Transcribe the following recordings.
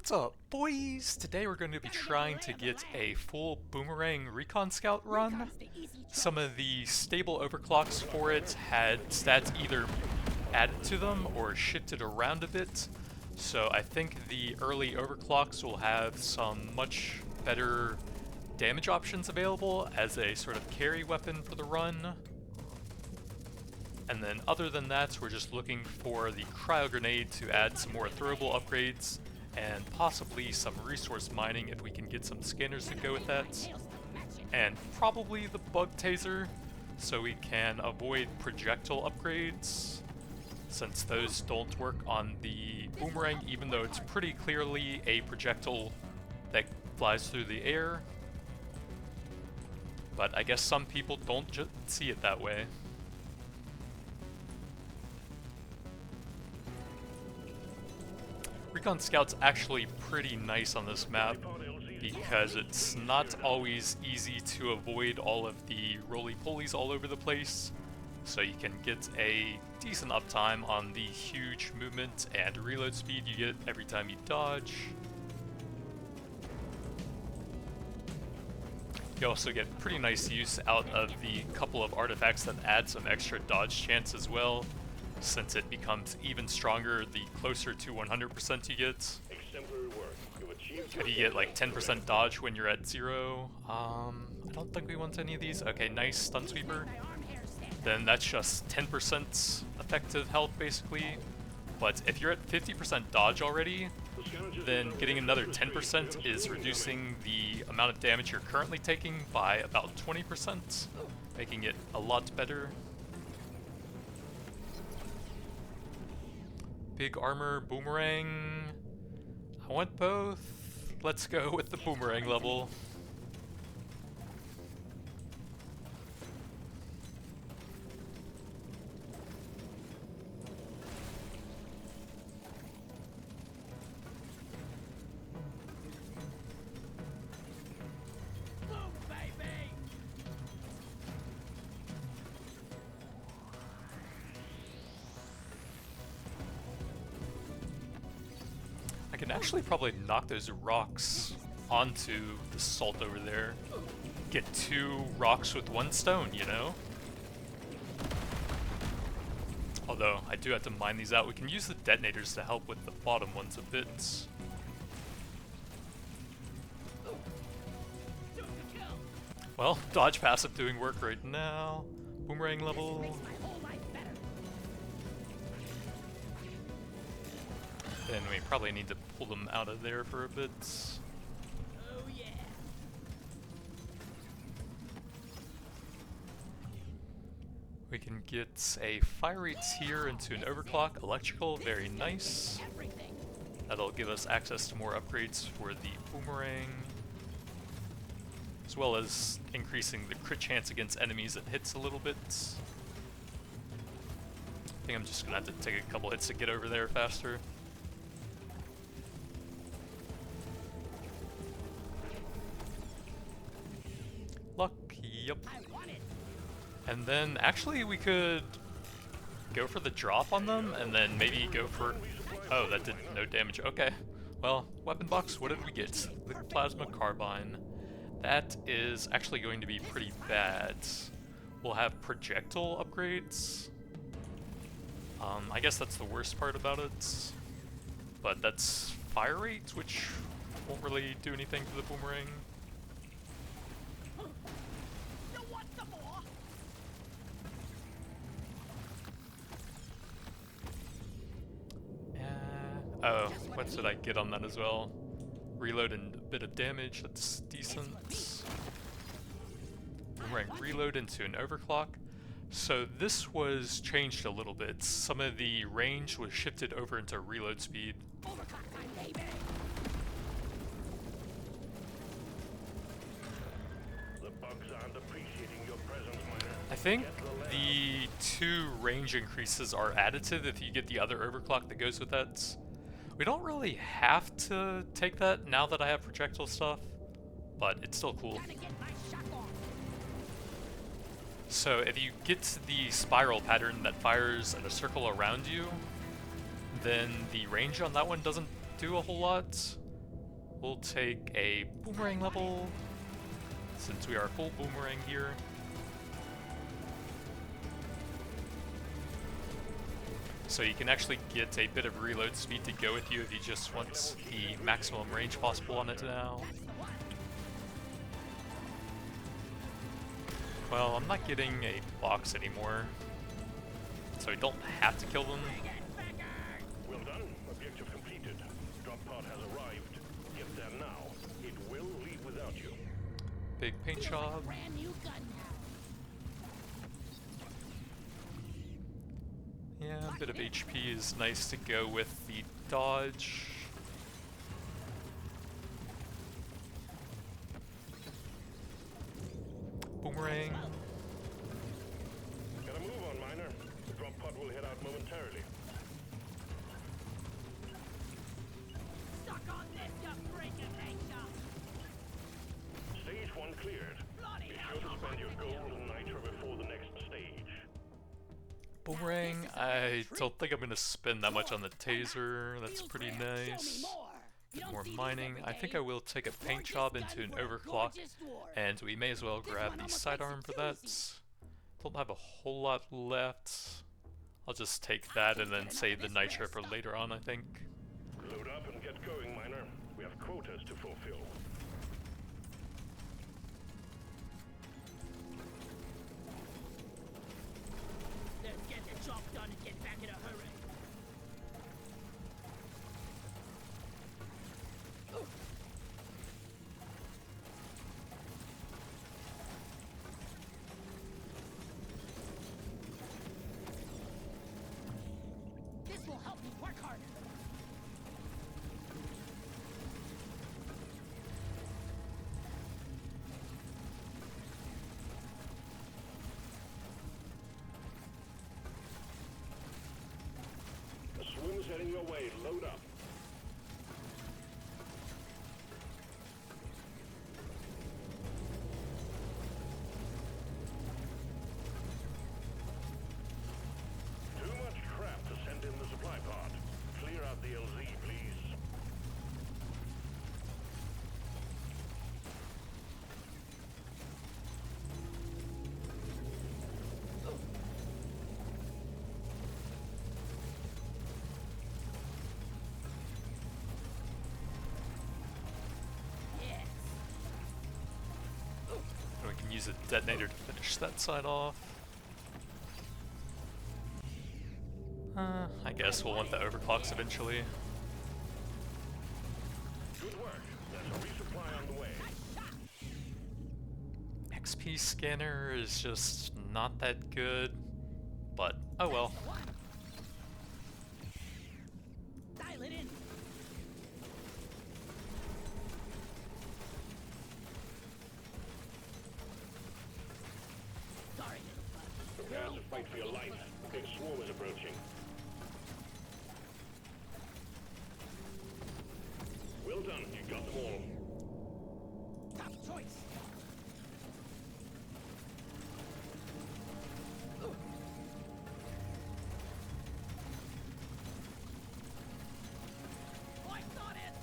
What's up, boys? Today we're going to be trying to get a full Boomerang Recon Scout run. Some of the stable overclocks for it had stats either added to them or shifted around a bit, so I think the early overclocks will have some much better damage options available as a sort of carry weapon for the run. And then other than that, we're just looking for the cryo grenade to add some more throwable upgrades and possibly some resource mining if we can get some scanners to go with that. And probably the bug taser so we can avoid projectile upgrades, since those don't work on the boomerang, even though it's pretty clearly a projectile that flies through the air. But I guess some people don't just see it that way. Recon Scout's actually pretty nice on this map because it's not always easy to avoid all of the roly-polies all over the place, so you can get a decent uptime on the huge movement and reload speed you get every time you dodge. You also get pretty nice use out of the couple of artifacts that add some extra dodge chance as well, since it becomes even stronger the closer to 100% you get. You get like 10% dodge when you're at 0. I don't think we want any of these. Okay, nice stun sweeper. Then that's just 10% effective health basically. But if you're at 50% dodge already, then getting another 10% is reducing the amount of damage you're currently taking by about 20%, making it a lot better. Big armor, boomerang. I want both. Let's go with the boomerang level. I can actually probably knock those rocks onto the salt over there. Get 2 rocks with 1 stone, you know? Although, I do have to mine these out. We can use the detonators to help with the bottom ones a bit. Well, dodge passive doing work right now. Boomerang level. Then we probably need to pull them out of there for a bit. Oh yeah. We can get a fire rate here into an overclock, electrical, very nice. That'll give us access to more upgrades for the boomerang, as well as increasing the crit chance against enemies that hits a little bit. I think I'm just gonna have to take a couple hits to get over there faster. Luck, yep. And then actually we could go for the drop on them and then maybe go for... Oh, that did no damage. Okay. Well, weapon box, what did we get? The plasma carbine. That is actually going to be pretty bad. We'll have projectile upgrades. I guess that's the worst part about it. But that's fire rate, which won't really do anything to the boomerang. Oh, what did I get on that as well? Reload and a bit of damage, that's decent. Boomerang reload into an overclock. So this was changed a little bit. Some of the range was shifted over into reload speed. I think the 2 range increases are additive if you get the other overclock that goes with that. We don't really have to take that now that I have projectile stuff, but it's still cool. So if you get the spiral pattern that fires in a circle around you, then the range on that one doesn't do a whole lot. We'll take a boomerang level, since we are full boomerang here. So you can actually get a bit of reload speed to go with you if you just want the maximum range possible on it now. Well, I'm not getting a box anymore, so I don't have to kill them. Well done. Objective completed. Drop pod has arrived. Get there now. It will leave without you. Big paint job. Yeah, a bit of HP is nice to go with the dodge. Boomerang. Gotta move on, Miner. The drop pod will head out momentarily. Suck on this, you freaking nature! Stage 1 cleared. Be sure to spend your gold and nitro before the next stage. Boomerang, I don't think I'm gonna spend that much on the taser. That's pretty nice. More mining. I think I will take a paint job into an overclock, and we may as well grab the sidearm for that. Don't have a whole lot left. I'll just take that and then save the nitro for later on, I think. Load up and get going, Miner. We have quotas to fulfill. Let's get the job done and get back in a hurry. This will help me work harder. The swim's heading your way. Load up. Too much crap to send in the supply pod. Clear out the LZ, please. Yes. We can use a detonator to finish that side off. I guess we'll want the overclocks eventually. Good work. There's a resupply on the way. XP scanner is just not that good, but oh well. Dial it in. Sorry, little bug. Prepare to fight for your life. The big swarm is approaching. Well done. You got them all. Tough choice. I got it.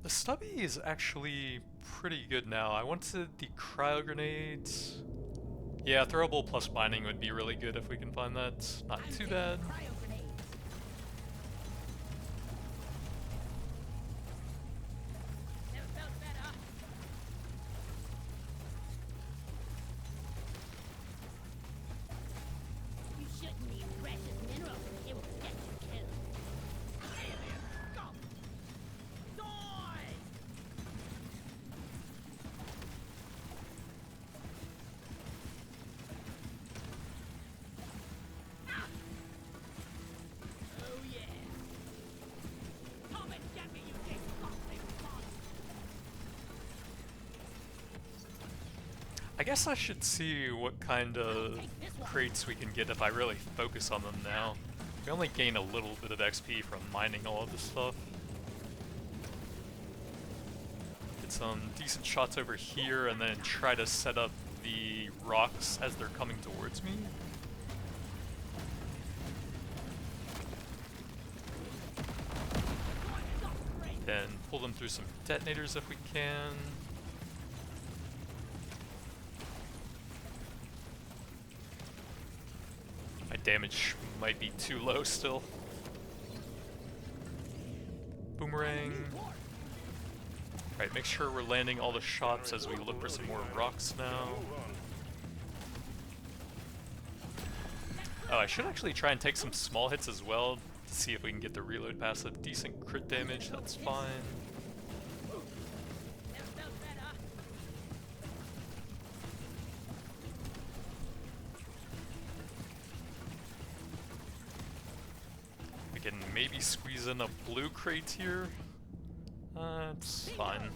The stubby is actually pretty good now. I wanted the cryo grenades. Yeah, throwable plus mining would be really good if we can find that. Not too bad. Cryo grenades. Never felt better. You shouldn't need precious minerals. It will get you killed. Go. Die! I guess I should see what kind of crates we can get if I really focus on them now. We only gain a little bit of XP from mining all of this stuff. Get some decent shots over here and then try to set up the rocks as they're coming towards me. Then pull them through some detonators if we can. My damage might be too low still. Boomerang. Alright, make sure we're landing all the shots as we look for some more rocks now. Oh, I should actually try and take some small hits as well to see if we can get the reload passive. Decent crit damage, that's fine. We can maybe squeeze in a blue crate here. It's fine.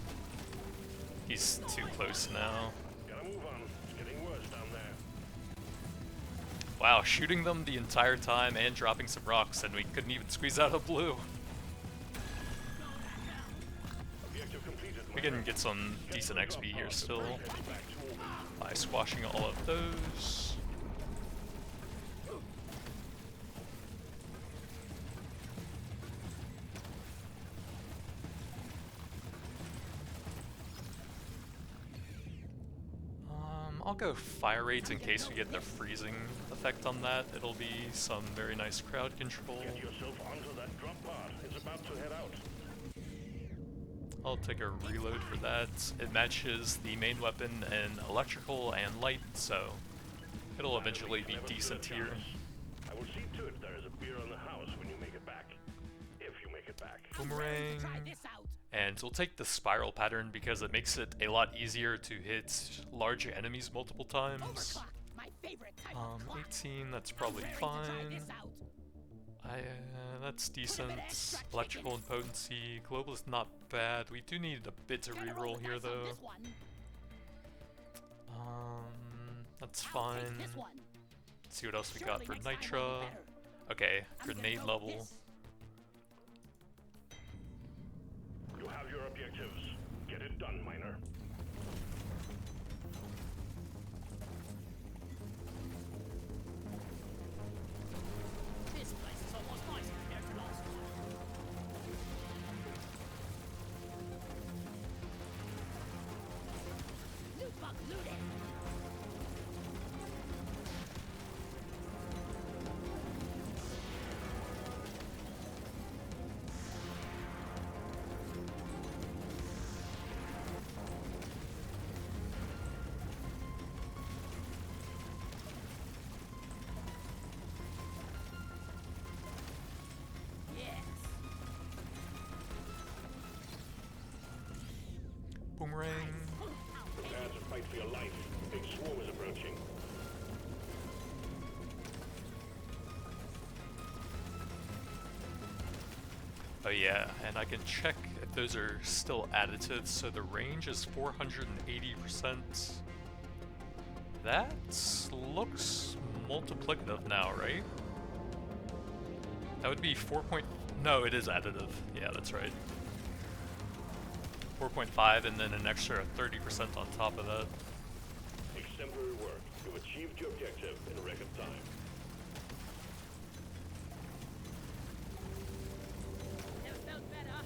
He's too close now. Gotta move on. It's getting worse down there. Wow, shooting them the entire time and dropping some rocks, and we couldn't even squeeze out a blue. Objective completed. We can get some decent XP here still by squashing all of those. I'll go fire rates in case we get the freezing effect on that. It'll be some very nice crowd control. Get yourself onto that drop pod. It's about to head out. I'll take a reload for that. It matches the main weapon in electrical and light, so it'll eventually be decent here. I will see to it there is a beer on the house when you make it back. If you make it back. Boomerang. Try this out. And we'll take the spiral pattern because it makes it a lot easier to hit large enemies multiple times. Overclock, my favorite type of clock. 18, that's probably Try fine. this out. That's decent. Electrical and potency. Global is not bad. We do need a bit to reroll here though. That's fine. Let's see what else we got for Nitra. Okay, grenade level. You have your objectives. Get it done, miner. This place is almost nice compared to last time. Loot box looted. Boomerang. Prepare to fight for your life. Big swarm is approaching. Oh yeah, and I can check if those are still additive, so the range is 480%. That looks multiplicative now, right? That would be 4 point... No, it is additive. Yeah, that's right. 4.5 and then an extra 30% on top of that. Exemplary work. You've achieved your objective in record time. Never felt better.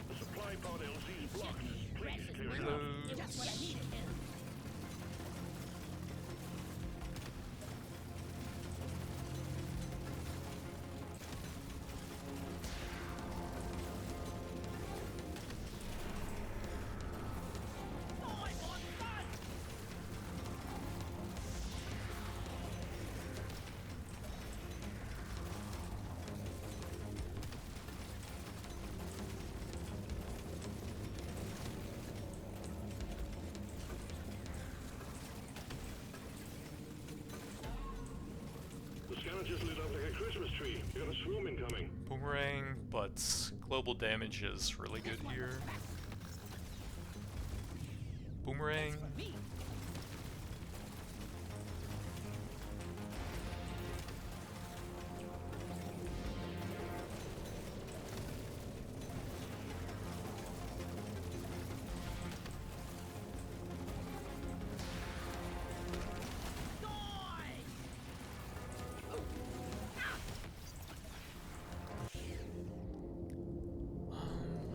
The supply pod LZ is blocked. Please clear it out. Reload. Just what I needed here. The scanner just lit up like a Christmas tree. You got a swarm incoming. Boomerang, but global damage is really good here. Boomerang. Me.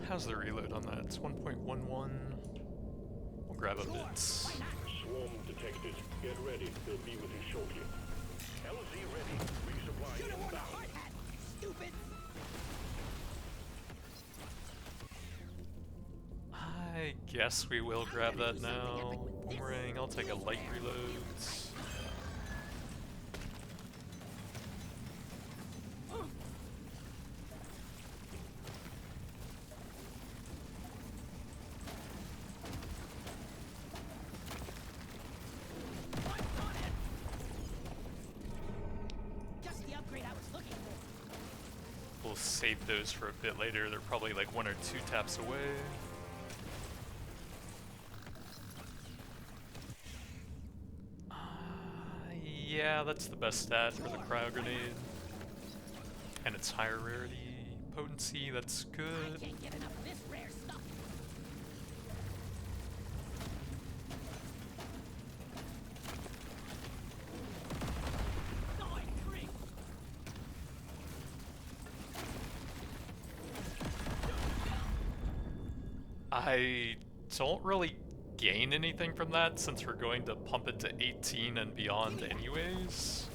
How's the reload on that? It's 1.11. We'll grab a bit. Swarm detected. Get ready. They'll be with you shortly. LZ ready. Resupply inbound. Stupid. I guess we will grab that now. Boomerang, I'll take a light reload. Just the upgrade I was looking for. We'll save those for a bit later. They're probably like 1 or 2 taps away. Yeah, that's the best stat for the cryo grenade. And it's higher rarity. Potency, that's I good. can't get enough of this rare stuff. I don't really gain anything from that since we're going to pump it to 18 and beyond anyways.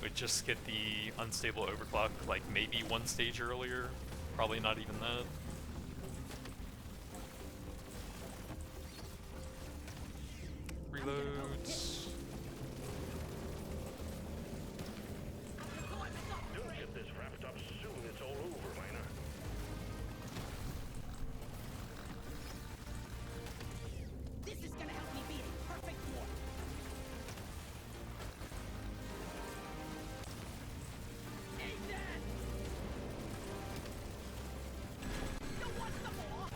We just get the unstable overclock like maybe 1 stage earlier. Probably not even that. Reloads. Don't get this wrapped up soon. It's all over, Miner. This is gonna help me be a perfect dwarf. Ain't that? You want some more?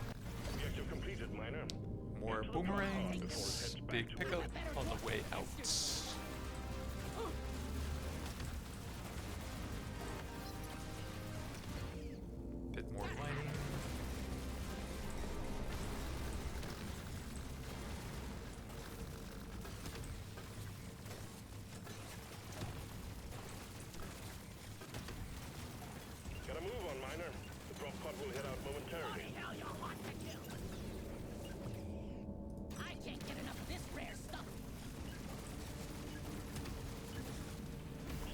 Objective completed, Miner. More boomerangs. Big pickup on the way out. Bit more mining. Gotta move on, Miner. The drop pod will head out momentarily. Hell, you're hot to kill. I can't get enough of this rare stuff.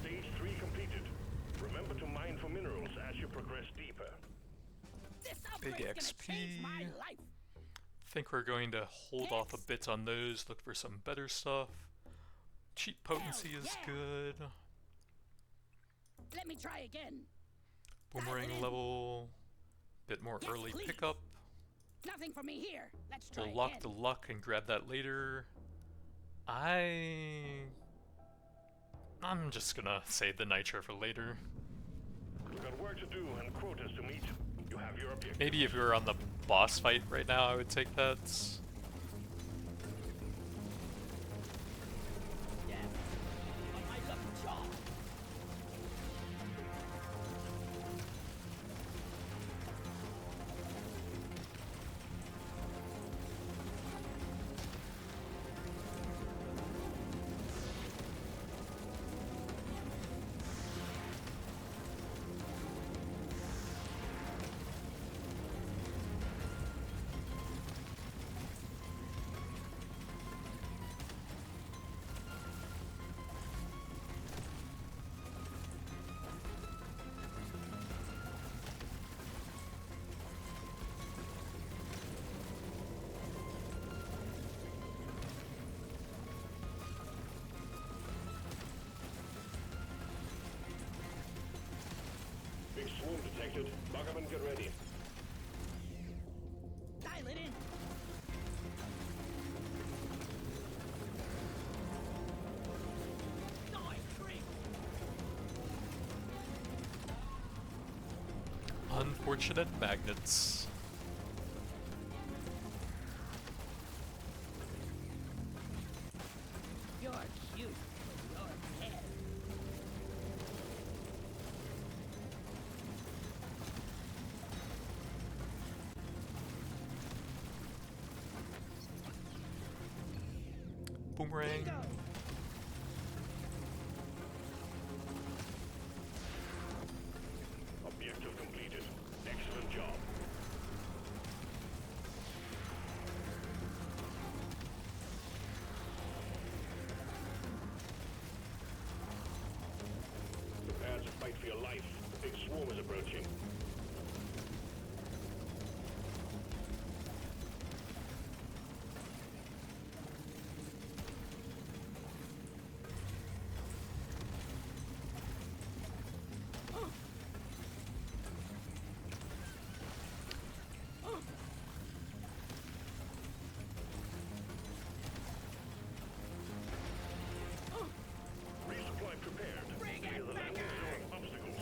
Stage 3 completed. Remember to mine for minerals as you progress deeper. This Big upgrade's gonna change my XP. life. Think we're going to hold off a bit on those, look for some better stuff. Cheat potency is good. Let me try again. Boomerang level. Bit more Yes, early please. pickup. Nothing for me here. Let's try We'll lock again. the luck and grab that later. I'm just gonna save the nitro for later. We've got work to do and quotas to meet. You have your objective. Maybe if we were on the boss fight right now, I would take that. Yeah. On my lucky jaw. Big swarm detected. Lock up and get ready. Dial it in. Unfortunate magnets. are cute with your hair. Boomerang. Objective completed. Excellent job. Prepare to fight for your life. The big swarm is approaching. Resupply prepared. Clear the landing zone obstacles.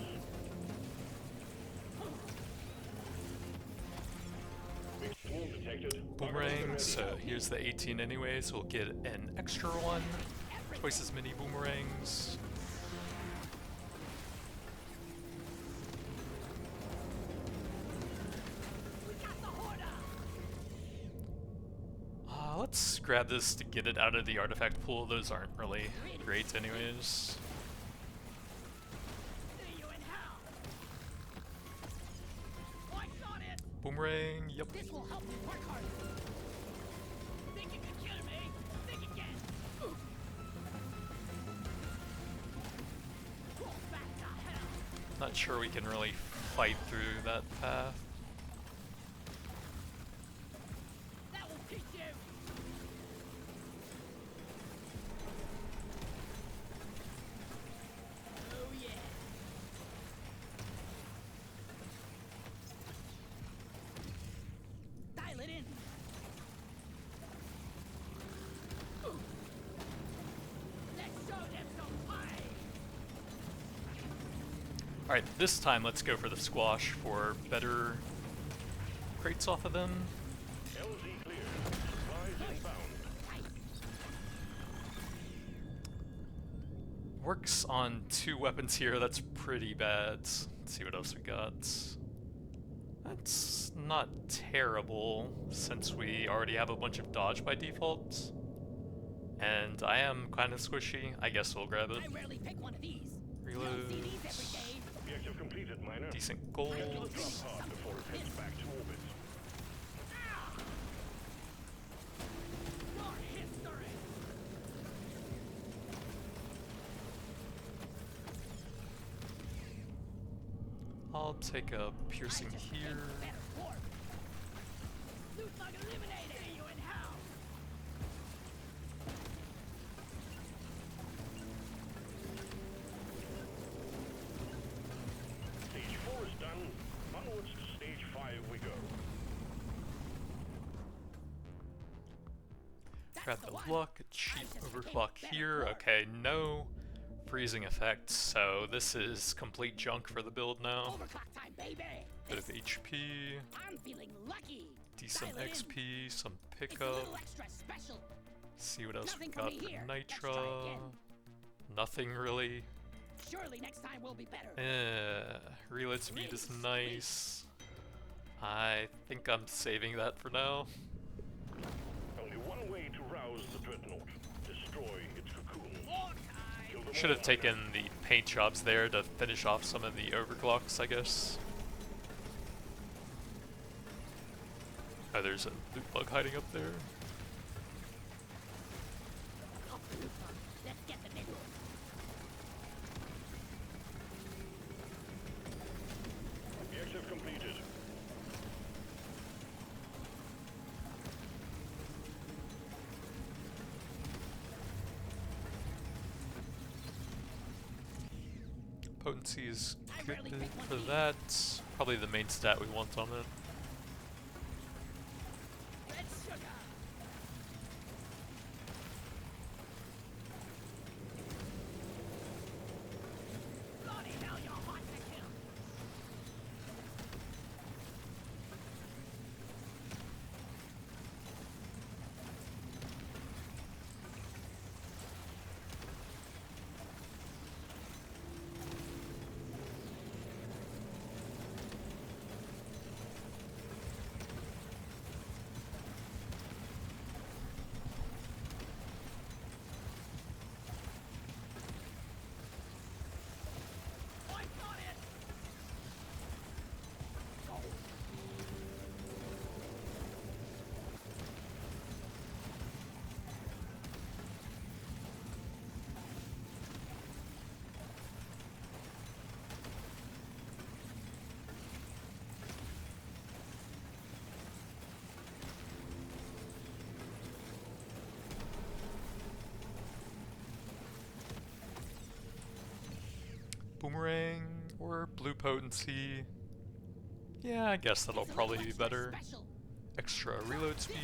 Big swarm detected. Boomerang, so here's the 18 anyways, we'll get an extra one, twice as many boomerangs. Let's grab this to get it out of the artifact pool. Those aren't really great anyways. See you in hell. Lights on it. Boomerang, yep. This will help you work harder. Think you can kill me? Think again. Roll back to hell. Not sure we can really fight through that path. That will teach you. Oh yeah. Dial it in. Let's show them some fight. Alright, this time let's go for the squash for better crates off of them. LZ clear. Supplies inbound. Works on 2 weapons here, that's pretty bad. Let's see what else we got. That's not terrible, since we already have a bunch of dodge by default. And I am kind of squishy, I guess we'll grab it. I rarely pick one of these. You Reload. don't see these every day. Objective completed, miner. Decent gold. Get to the drop pod before it heads back to orbit. Your history. I'll take a piercing here. Better dwarf. Loot bug eliminated. See you in hell. Stage 4 is done. Onwards to stage 5 we go. Grab the luck, cheap overclock here. Okay, no freezing effects, so this is complete junk for the build now. Overclock time, baby. Bit of HP, I'm feeling lucky. decent Dial it in. XP, some It's a pickup. little extra special. See what else we Nothing for got me for here. Let's try Nitra. again. Nothing really. Surely next time will be better. Relit speed is nice. I think I'm saving that for now. Only one way to rouse the Dreadnought. Destroy its cocoon. More time. Kill them Should all, have taken the paint jobs there to finish off some of the overclocks, I guess. Oh, there's a loot bug hiding up there. Up the loot bug. Let's get the middle. Objective completed. Potency is good for that. Probably the main stat we want on it. Red sugar. Bloody hell, you're hot to kill. boomerang or blue potency. Yeah, I guess that'll probably be better. Extra reload speed.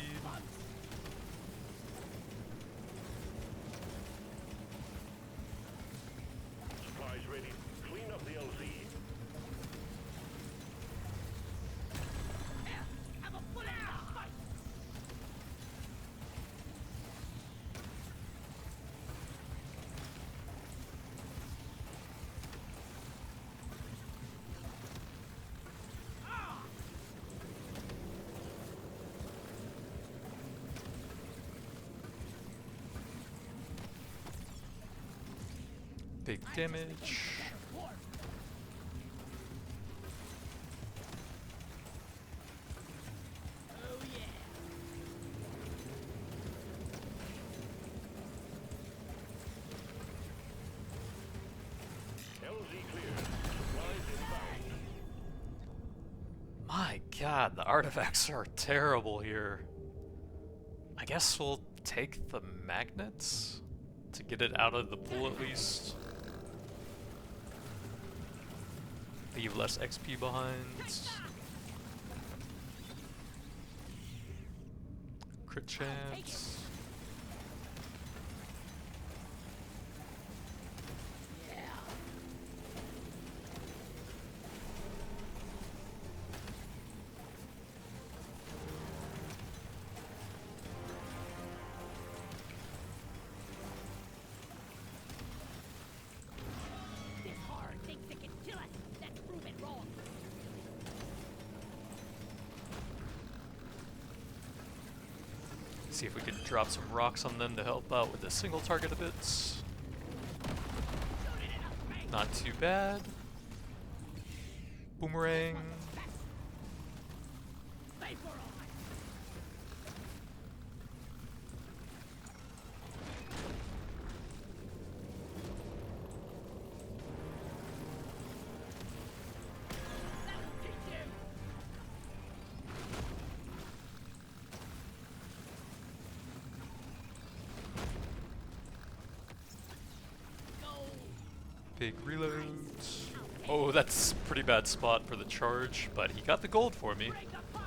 Supplies ready. Clean up the LZ. Have a full out fight! Big damage. Oh yeah! LZ cleared. Supplies inbound. My god, the artifacts are terrible here. I guess we'll take the magnets to get it out of the pool at least. Leave less XP behind. Crit chance. This horde thinks it can kill us. Let's prove it wrong. See if we can drop some rocks on them to help out with the single target a bit. Not too bad. Boomerang. Vapor on! That'll teach you! Go! Big reloads. Oh, that's a pretty bad spot for the charge, but he got the gold for me. Break the fight!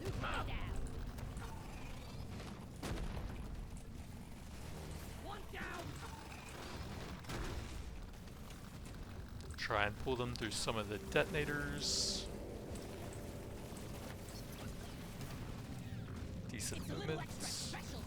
Loop right down! One down! Try and pull them through some of the detonators. Decent It's a little extra movements. special.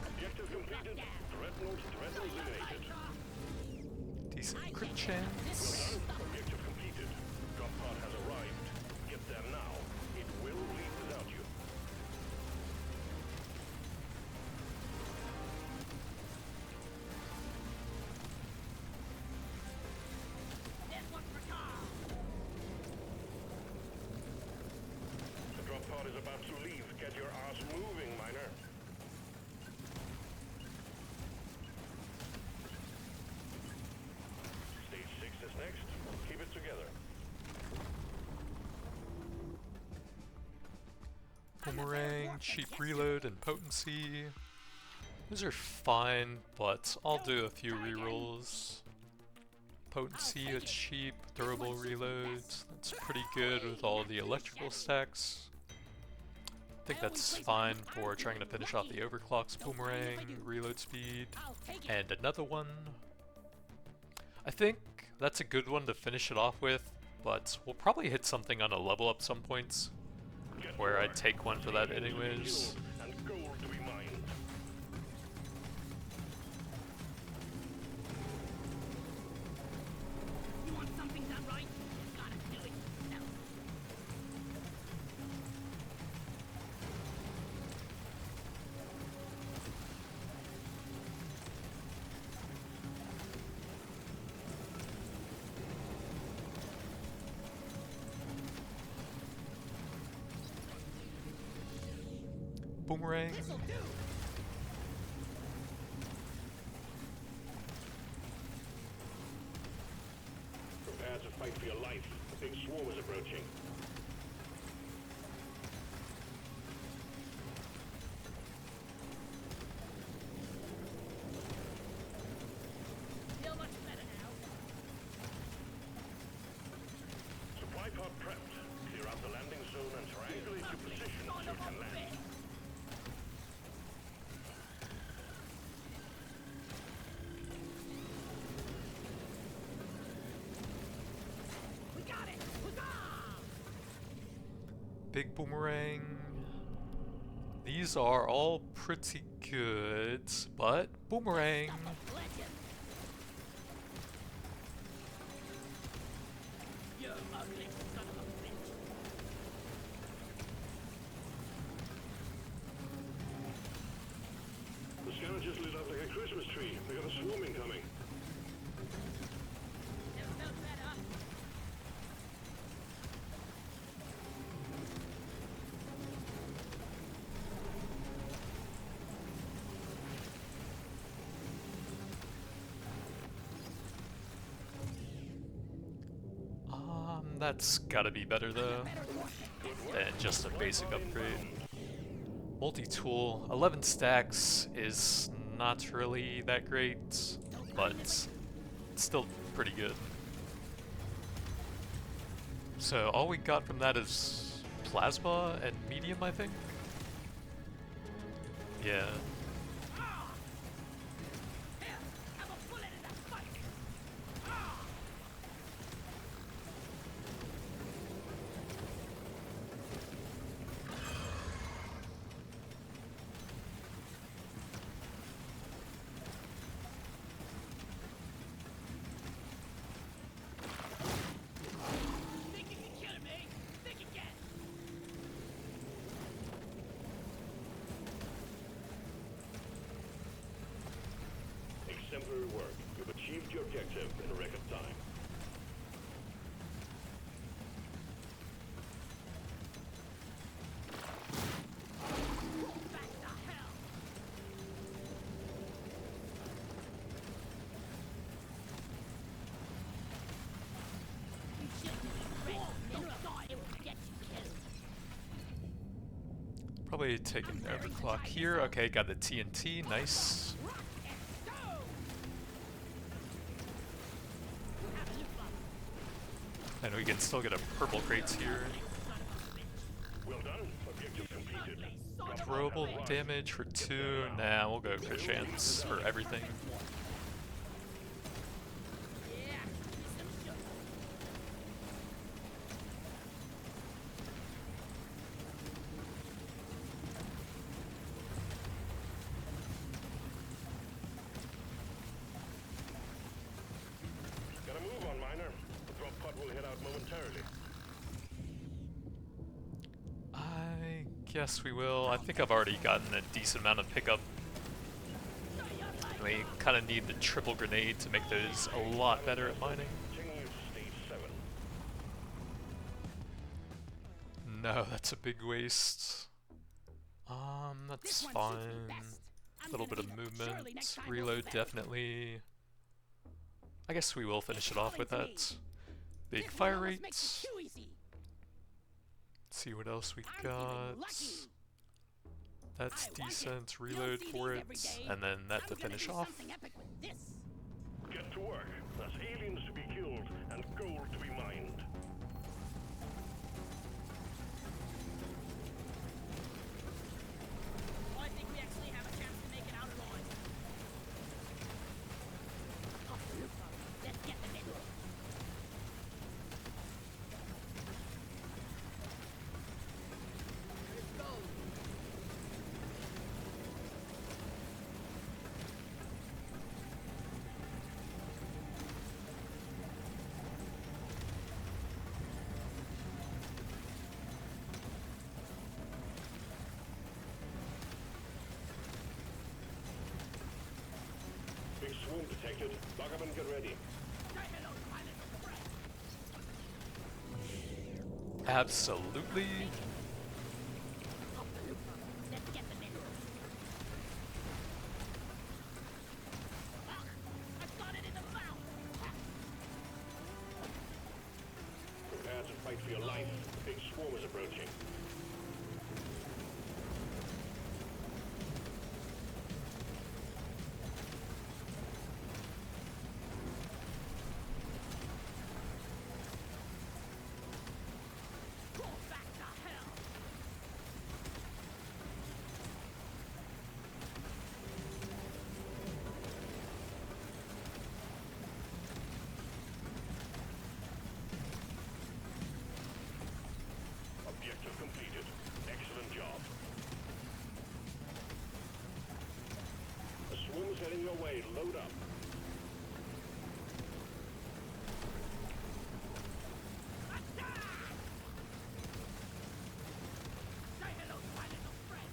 Objective completed. Dreadnought eliminated. Decent crit chance. Objective completed. Drop pod has arrived. Get there now. It will leave without you. This one's for Carl. The drop pod is about to leave. Get your ass moving, miner. Stage 6 is next. Keep it together. Boomerang, cheap reload, and potency. Those are fine, but I'll do a few rerolls. Potency, it's cheap. Durable reloads, that's pretty good with all the electrical stacks. I think that's fine for trying to finish off the overclocks. Boomerang, reload speed, I'll take it. and another one. I think that's a good one to finish it off with, but we'll probably hit something on a level up some points, Get where to I'd work. take one for that Enemies to be anyways. killed and gold to be mined. You want something done right? You gotta do it yourself. boomerang. This'll do. Prepare to fight for your life. The big swarm is approaching. Feel much better now. Supply pod prepped. Clear out the landing zone and triangulate your position so you can land. We got it. Huzzah! Big boomerang. These are all pretty good, but boomerang. Legend. You ugly son of a bitch. The scanner just lit up like a Christmas tree. We got a swarm incoming. Never felt better. That's gotta be better though than just a basic upgrade. Multi-tool, 11 stacks is not really that great, but it's still pretty good. So all we got from that is plasma and medium, I think? Yeah. Here, have a bullet in that spike. Think you can kill me? Think again. Exemplary work. You've achieved your objective in a record time. Back to hell. You shouldn't be precious mineral. It will get you killed. Probably take an overclock here. Okay, got the TNT, nice. Rock and stone. Have a look, Bob. And we can still get a purple crates here. Well done. Objective completed. Throwable damage for 2. Nah, we'll go for chance for everything. Yeah, some sugar. Gotta move on, miner. The drop pod will head out momentarily. I guess we will. I think I've already gotten a decent amount of pickup. We kind of need the triple grenade to make those a lot better at mining. Taking you to stage 7. No, that's a big waste. That's This one suits me fine. best. A little bit of Surely next movement, time we'll reload fit. definitely. I guess we will finish it off with Calling to that. me. Big This fire one almost makes rates. it too easy. See what else we I'm got. feeling lucky. That's I like it. decent. You don't Reload see for these it, every day. and then that I'm to gonna finish do off. something epic with this. Get to work. There's aliens to be killed and gold to be mined. I think we actually have a chance to make it out alive. Let's get them in. Let's go. Big swarm detected. Lock up and get ready. Say hello to my little friend. Absolutely. Let's get them in. heading your way. Load up. Say hello to my little friend.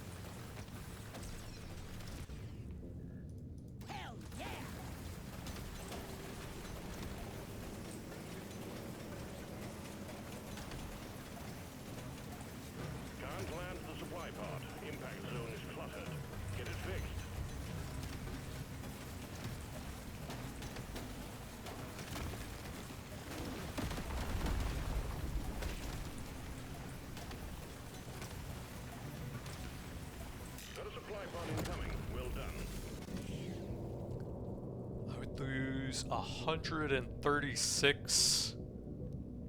Hell yeah! Can't land the supply pod. Impact zone is cluttered. Get it fixed. Got a supply pod incoming. Well done. I would lose 136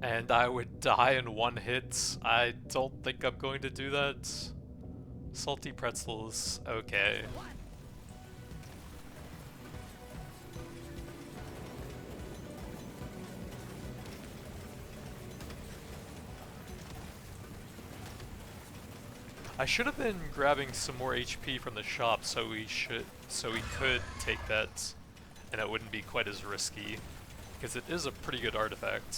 and I would die in one hit. I don't think I'm going to do that. Salty pretzels, okay. I should have been grabbing some more HP from the shop so we could take that and it wouldn't be quite as risky because it is a pretty good artifact.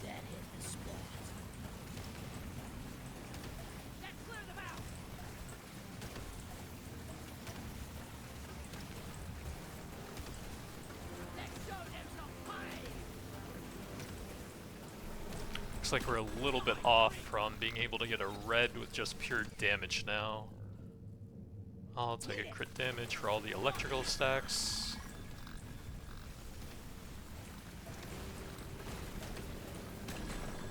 That hit the spot. Let's clear them out. Let's show them some fight. Looks like we're a little bit off from being able to get a red with just pure damage now. I'll take a crit damage for all the electrical stacks.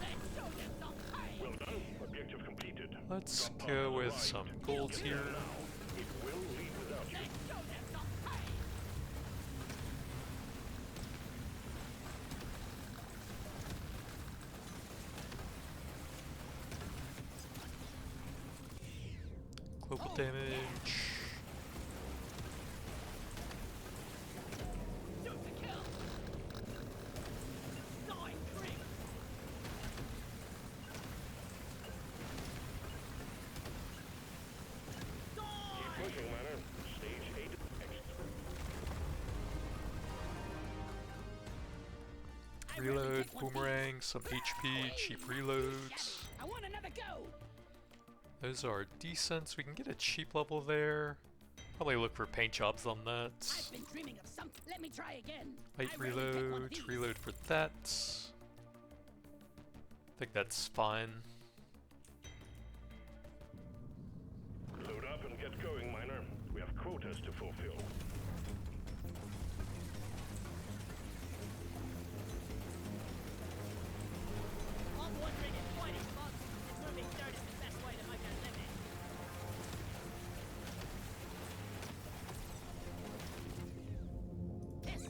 Let's show them some fight. Well done. Objective completed. Let's Drop pod go has with arrived. some gold here. Now, it will leave without you. Let's show them some fight. Global damage. Shoot to kill. Die, creep. Keep pushing, Manor. Stage 8 next. Reload, boomerang, some HP, cheap reloads. I want another go. Those are decent. We can get a cheap level there. Probably look for paint jobs on that. I've been dreaming of some. Let me try again. Light I rarely pick one of reload, these. reload for that. I think that's fine. Load up and get going, Miner. We have quotas to fulfill. I'm wondering if quite as fun as moving dirt is the best way to make a living. This.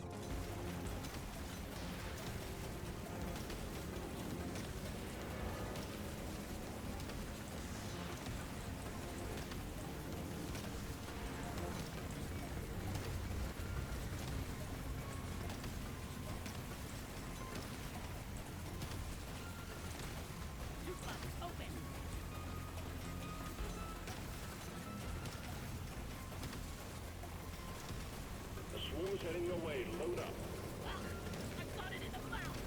Loot box open. The swarm's heading your way. Load up. Well, I've got it in the mouth.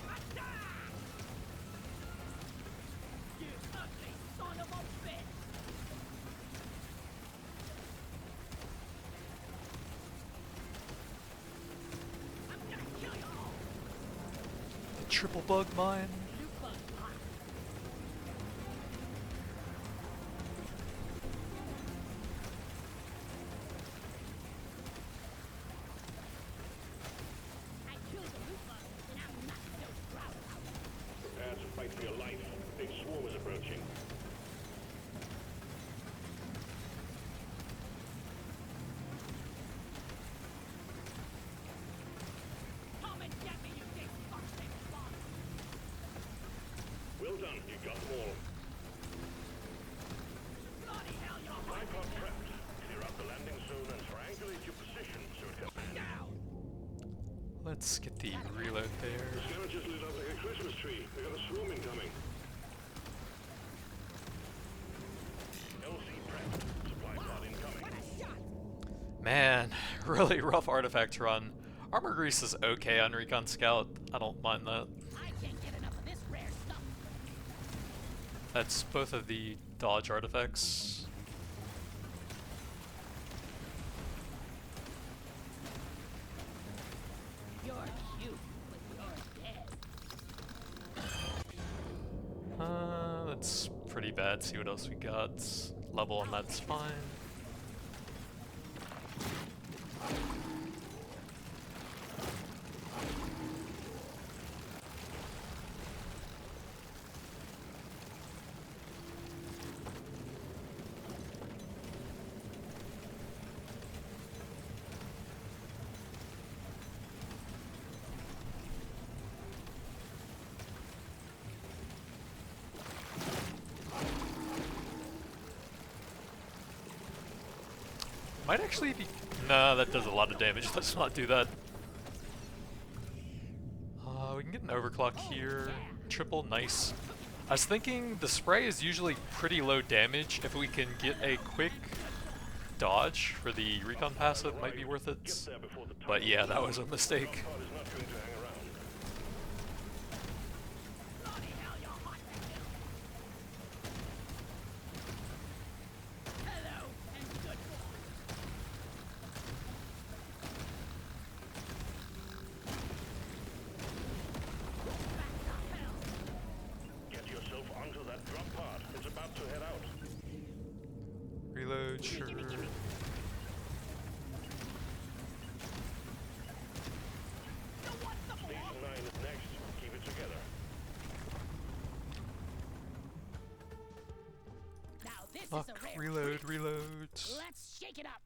Attack! You ugly son of a bitch! I'm gonna kill you all. The triple bug mine. Loot box locked. I killed the loot box, and I'm not so proud about it. Prepare to fight for your life. The big swarm is approaching. Come and get me, you big fucking bum! Well done. You got them all. Bloody hell, you're Supply pod hurting me! prepped. Clear out the landing zone and triangulate your position so it can... Down! Let's get the reload there. The scavengers lit up like a Christmas tree. They got a swarm incoming. Man, really rough artifact run. Armor Grease is okay on Recon Scout. I don't mind that. I can't get enough of this rare stuff. That's both of the dodge artifacts. You're cute, but you're dead. That's pretty bad. See what else we got. Level on that's fine. Might actually be... Nah, that does a lot of damage. Let's not do that. We can get an overclock here. Triple, nice. I was thinking the spray is usually pretty low damage. If we can get a quick dodge for the recon passive, might be worth it. But yeah, that was a mistake. Reload, sure. Stage 9 is next. Keep it together. Now this Fuck, is a rare reload, treat. reload. Let's shake it up.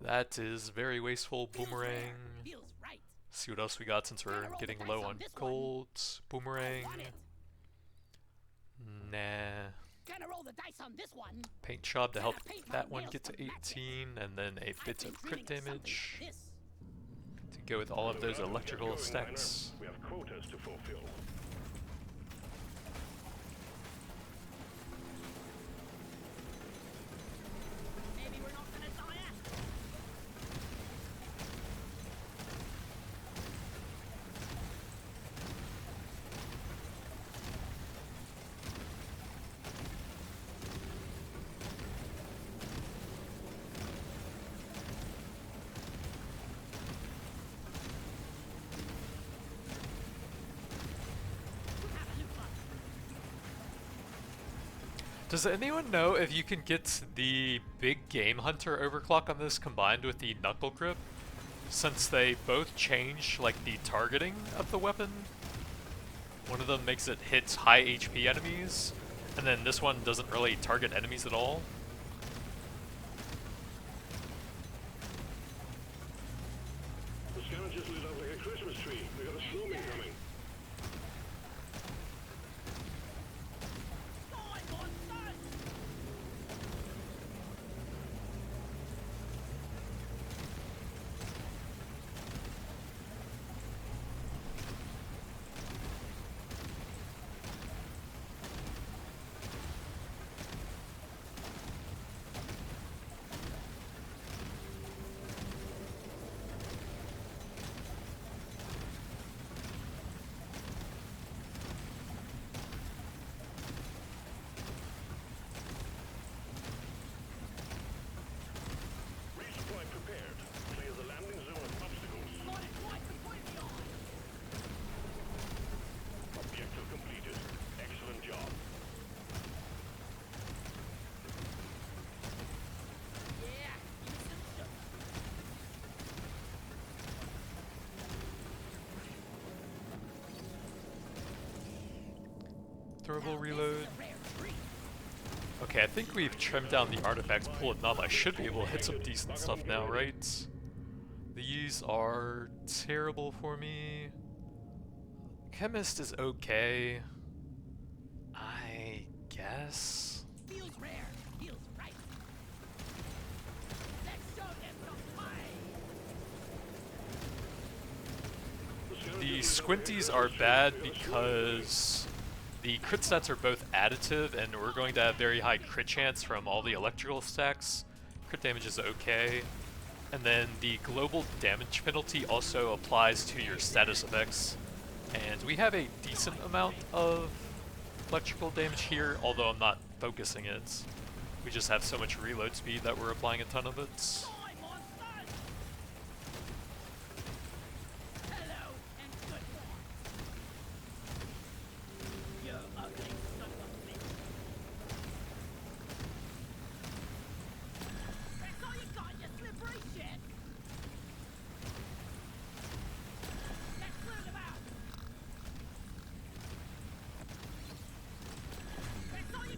That is very wasteful. Feels Boomerang. rare, feels right. See what else we got since we're getting low on gold. Boomerang. I want it. Nah. Gonna roll the dice on this one. Paint job to help Paint my that one nails get to to match it. 18, and then a I've bit been of crit dreaming of something damage like this. to go with all of those Well, electrical get going, stacks. Miner. We have quotas to fulfill. Maybe we're not gonna die after. Have a look up. Does anyone know if you can get the big game hunter overclock on this combined with the knuckle grip? Since they both change like the targeting of the weapon. One of them makes it hit high HP enemies, and then this one doesn't really target enemies at all. The scanner just lit up like a Christmas tree. We got a storm incoming. Die, monsters! Resupply prepared. Clear the landing zone of obstacles. Got it right completely on. Objective completed. Excellent job. Yeah, give me some sugar. Throwable Now reload. This is a rare treat. Okay, I think we've trimmed down the artifacts pool enough. I should be able to hit some decent stuff now, right? These are terrible for me. Chemist is okay. I guess. Feels rare, feels right. Let's show them some fight. The squinties are bad because the crit stats are both additive, and we're going to have very high crit chance from all the electrical stacks. Crit damage is okay. And then the global damage penalty also applies to your status effects. And we have a decent amount of electrical damage here, although I'm not focusing it. We just have so much reload speed that we're applying a ton of it.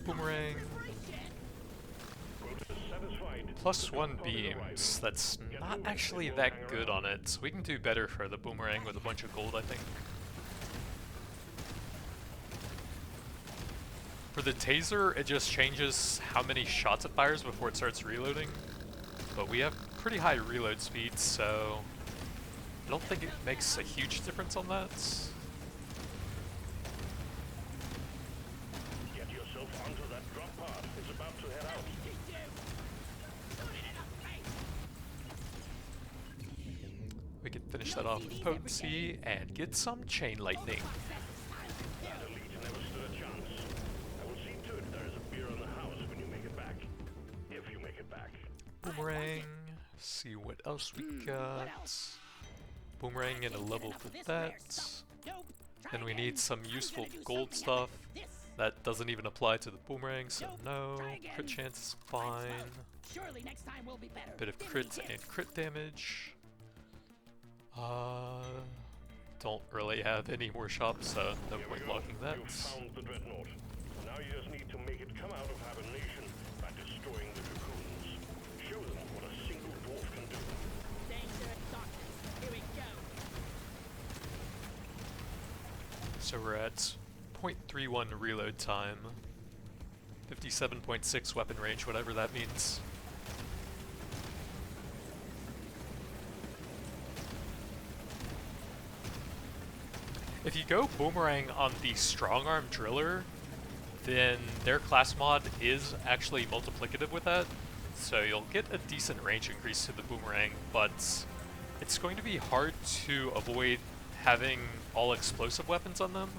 Boomerang. +1 beams. That's not actually that good on it. We can do better for the boomerang with a bunch of gold, I think. For the taser, it just changes how many shots it fires before it starts reloading. But we have pretty high reload speed, so I don't think it makes a huge difference on that. We can finish that off with potency and get some chain lightning. Boomerang. See what else we got. Boomerang and a level for that. Then we need some useful gold stuff. That doesn't even apply to the boomerang, so no. Crit chance is fine. Bit of crit and crit damage. Don't really have any more shops, so no point locking that. Found the Dreadnought. Now you just need to make it come out of hibernation by destroying the cocoons. Show them what a single dwarf can do. Here we go. So we're at 0.31 reload time, 57.6 weapon range, whatever that means. If you go boomerang on the strong arm driller, then their class mod is actually multiplicative with that, so you'll get a decent range increase to the boomerang, but it's going to be hard to avoid having all explosive weapons on them,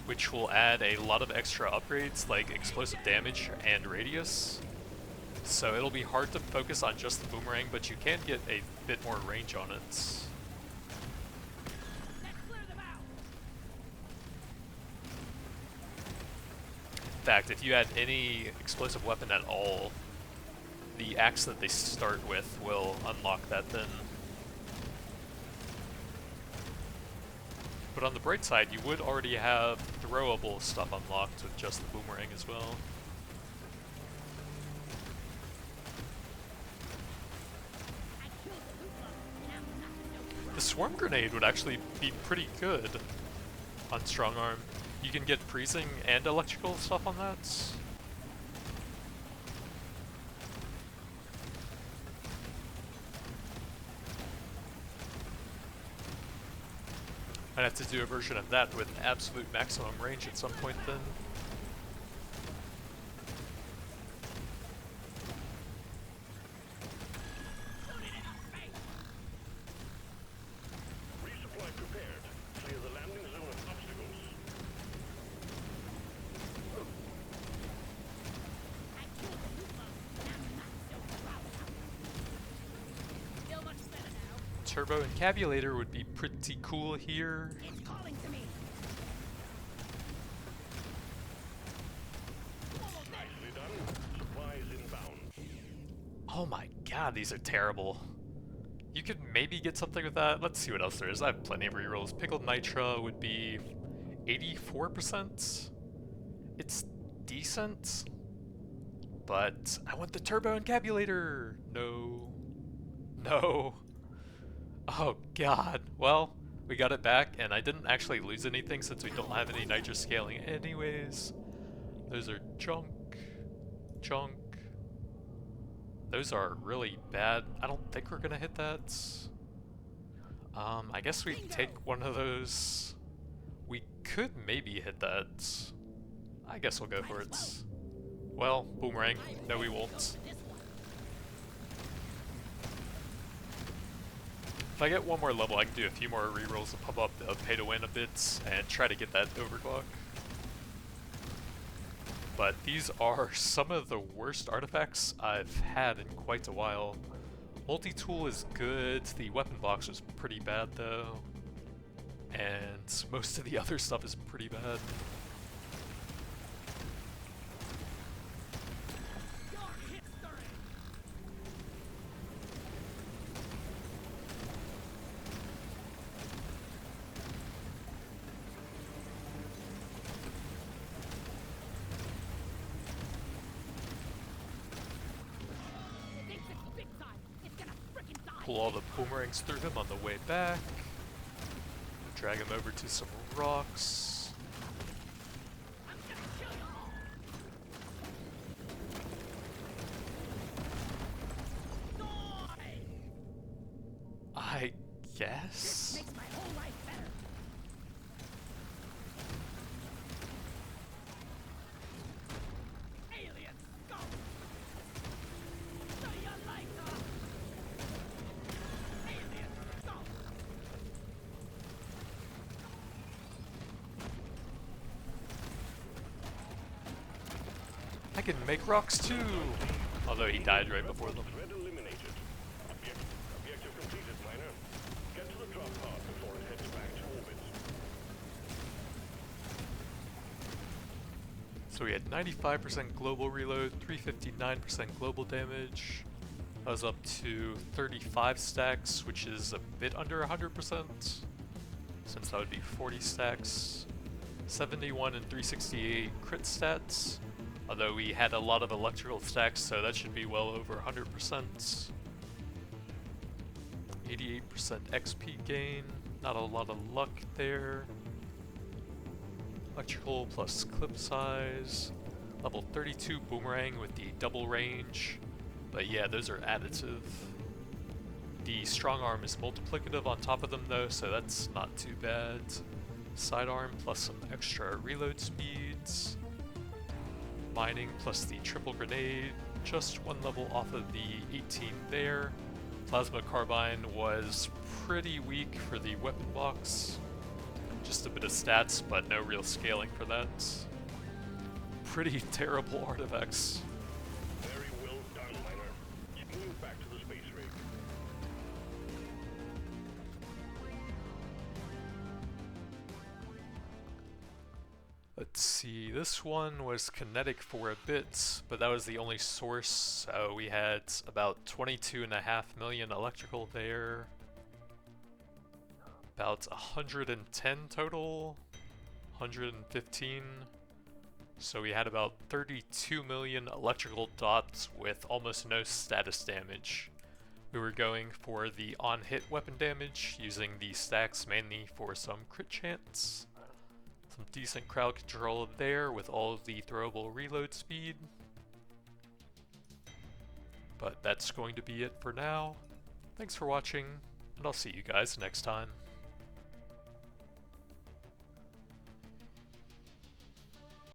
which will add a lot of extra upgrades like explosive damage and radius. So it'll be hard to focus on just the boomerang, but you can get a bit more range on it. In fact, if you add any explosive weapon at all, the axe that they start with will unlock that then. But on the bright side, you would already have throwable stuff unlocked with just the boomerang as well. The swarm grenade would actually be pretty good on strong arm. You can get freezing and electrical stuff on that. I'd have to do a version of that with absolute maximum range at some point then. Resupply prepared. Clear the landing zone of obstacles. Turbo encabulator would be pretty cool here. It's calling to me. Nicely done. Supplies inbound. Oh my god, these are terrible. You could maybe get something with that. Let's see what else there is. I have plenty of rerolls. Pickled Nitra would be 84%. It's decent, but I want the turbo encabulator. No. No. Oh god. Well, we got it back, and I didn't actually lose anything since we don't have any nitro scaling anyways. Those are junk. Junk. Those are really bad. I don't think we're gonna hit that. I guess we take one of those. We could maybe hit that. I guess we'll go for it. Well, boomerang. No, we won't. If I get one more level, I can do a few more rerolls to pump up the pay to win a bit and try to get that overclock. But these are some of the worst artifacts I've had in quite a while. Multi-tool is good, the weapon box was pretty bad though, and most of the other stuff is pretty bad. Pull all the boomerangs through him on the way back. Drag him over to some rocks. I guess? Makes my whole life better. Aliens, go! So you like them? Aliens, go! I can make rocks too! Although he died right before them. Threat eliminated. Objective completed, miner. Get to the drop pod before it heads back to orbit. So we had 95% global reload, 359% global damage. I was up to 35 stacks, which is a bit under 100%, since that would be 40 stacks. 71 and 368 crit stats, although we had a lot of electrical stacks, so that should be well over 100%. 88% XP gain, not a lot of luck there. Electrical plus clip size. Level 32 boomerang with the double range. But yeah, those are additive. The strong arm is multiplicative on top of them though, so that's not too bad. Sidearm plus some extra reload speeds. Mining plus the triple grenade, just one level off of the 18 there. Plasma carbine was pretty weak for the weapon box. Just a bit of stats, but no real scaling for that. Pretty terrible artifacts. Very well done, miner. Move back to the space rig. Let's see, this one was kinetic for a bit, but that was the only source, so we had about 22.5 million electrical there. About 110 total, 115. So we had about 32 million electrical dots with almost no status damage. We were going for the on-hit weapon damage, using the stacks mainly for some crit chance. Some decent crowd control there with all of the throwable reload speed. But that's going to be it for now. Thanks for watching, and I'll see you guys next time.